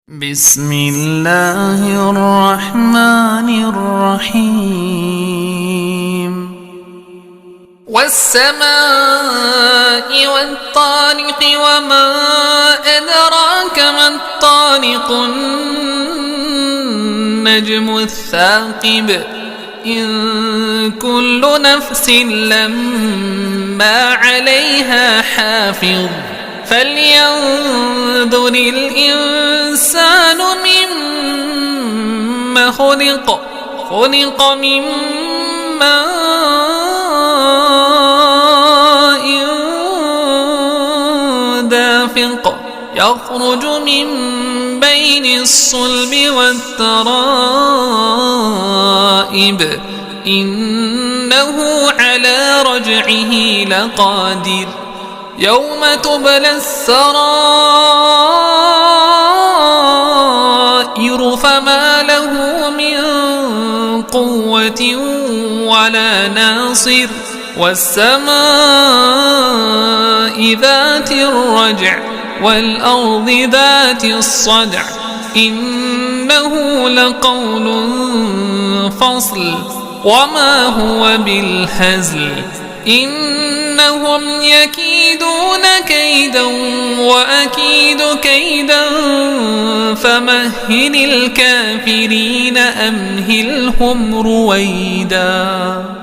بسم الله الرحمن الرحيم والسماء والطارق وما أدراك ما الطارق النجم الثاقب إن كل نفس لما عليها حافظ فلينظر الإنسان مما خلق من ماء دافق يخرج من بين الصلب والترائب إنه على رجعه لقادر يوم تبلى السرائر فما له من قوة ولا ناصر والسماء ذات الرجع والأرض ذات الصدع إنه لقول فصل وما هو بالهزل إنهم يكيدون كيدا وأكيد كيدا فمهل الكافرين أمهلهم رويدا.